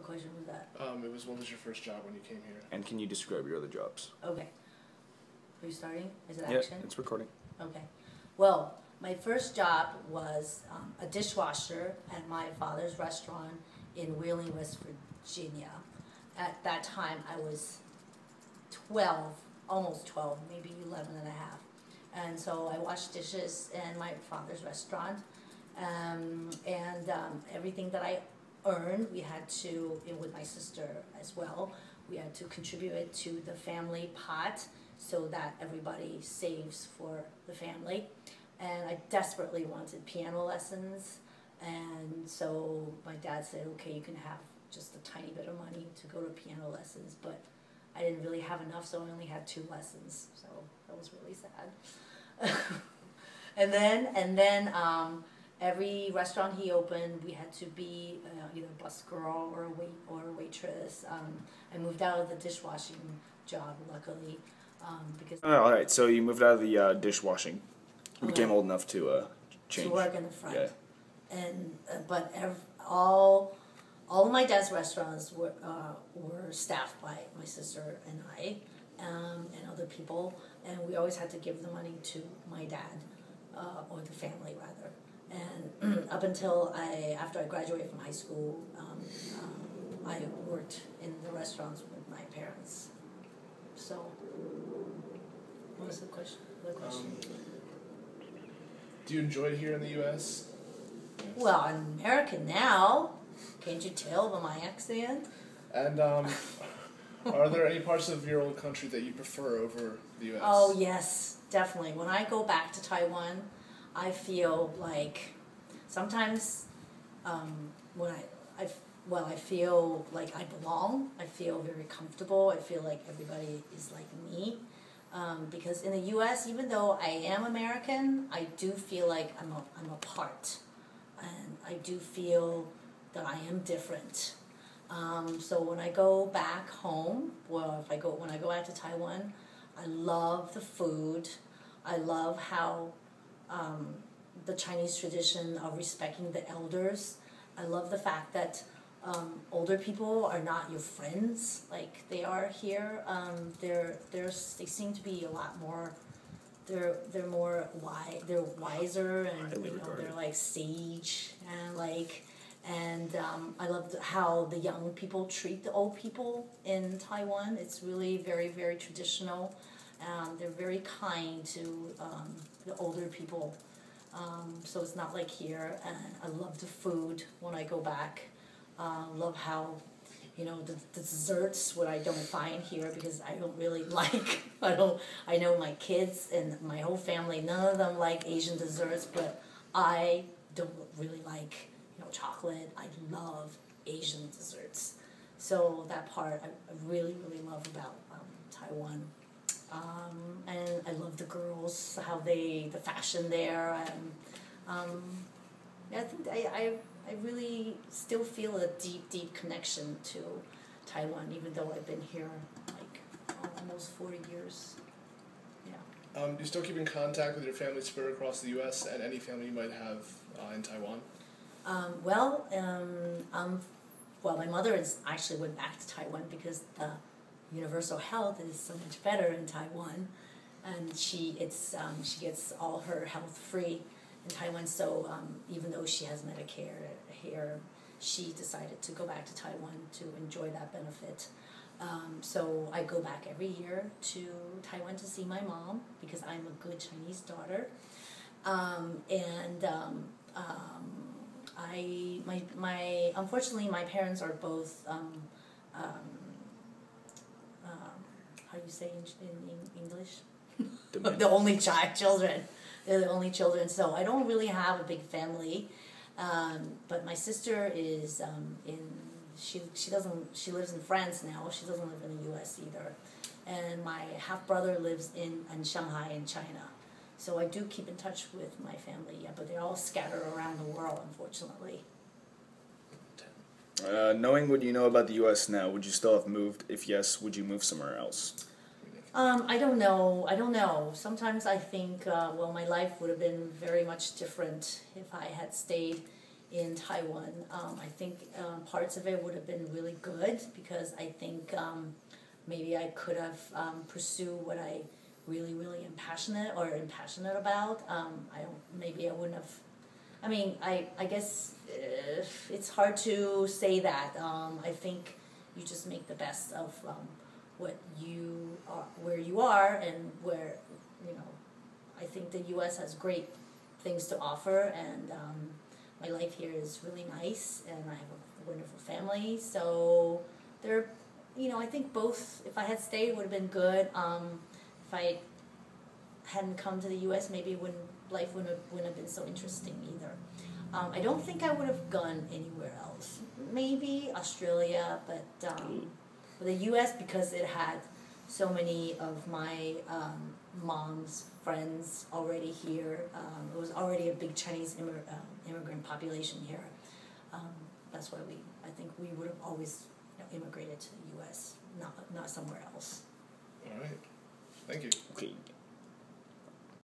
question was that? It was, what was your first job when you came here? And can you describe your other jobs? Okay. Are you starting? Is it Yeah, action? it's recording. Okay. Well, my first job was a dishwasher at my father's restaurant in Wheeling, West Virginia. At that time, I was 12, almost 12, maybe 11 and a half. And so I washed dishes in my father's restaurant. Everything that I earned, we had to, with my sister as well, we had to contribute it to the family pot so that everybody saves for the family. And I desperately wanted piano lessons, and so my dad said, okay, you can have just a tiny bit of money to go to piano lessons, but I didn't really have enough, so I only had 2 lessons, so that was really sad. and then every restaurant he opened, we had to be either a bus girl or a waitress. I moved out of the dishwashing job, luckily, because All right, so you moved out of the dishwashing. You became Okay. old enough to change. to work in the front. Yeah. And but all of my dad's restaurants were staffed by my sister and I, and other people, and we always had to give the money to my dad, or the family rather. And up until after I graduated from high school, I worked in the restaurants with my parents. So, what was the question? Do you enjoy it here in the U.S.? Yes. Well, I'm American now. Can't you tell by my accent? And are there any parts of your old country that you prefer over the U.S.? Oh, yes, definitely. When I go back to Taiwan, I feel like sometimes when I feel like I belong. I feel very comfortable. I feel like everybody is like me. Because in the U.S., even though I am American, I do feel like I'm a part, and I do feel that I am different. So when I go back home, when I go back to Taiwan, I love the food. I love how the Chinese tradition of respecting the elders. I love the fact that older people are not your friends like they are here. They seem to be a lot more. They're more wise. They're wiser, and they're like sage and I love how the young people treat the old people in Taiwan. It's really very, very traditional. They're very kind to the older people. So it's not like here. And I love the food when I go back. Love how, the desserts, what I don't find here because I don't really like, I know my kids and my whole family, none of them like Asian desserts, but I don't really like, chocolate. I love Asian desserts. So that part I really, really love about Taiwan. And I love the girls, how the fashion there, and I think I really still feel a deep, deep connection to Taiwan, even though I've been here like almost 40 years. Yeah. Do you still keep in contact with your family spread across the U.S. and any family you might have in Taiwan? Well, my mother actually went back to Taiwan because the universal health is so much better in Taiwan, and she gets all her health free in Taiwan. So even though she has Medicare here, she decided to go back to Taiwan to enjoy that benefit. So I go back every year to Taiwan to see my mom because I'm a good Chinese daughter, unfortunately my parents are both how do you say in English? The only children. They're the only children, so I don't really have a big family. But my sister is she lives in France now. She doesn't live in the U.S. either. And my half brother lives in Shanghai in China. So I do keep in touch with my family, yeah, but they're all scattered around the world, unfortunately. Knowing what you know about the U.S. now, would you still have moved? If yes, would you move somewhere else? I don't know. Sometimes I think, my life would have been very much different if I had stayed in Taiwan. I think parts of it would have been really good because I think maybe I could have pursued what I really am passionate about. Maybe I wouldn't have. I mean, I guess it's hard to say that. I think you just make the best of what you are, where you are, and where I think the U.S. has great things to offer, and my life here is really nice, and I have a wonderful family. So I think both. If I had stayed, would have been good. If I hadn't come to the U.S., maybe life wouldn't have been so interesting either. I don't think I would have gone anywhere else. Maybe Australia, but the U.S. because it had so many of my mom's friends already here. It was already a big Chinese immigrant population here. That's why I think we would have always immigrated to the U.S., not somewhere else. All right. Thank you. Okay.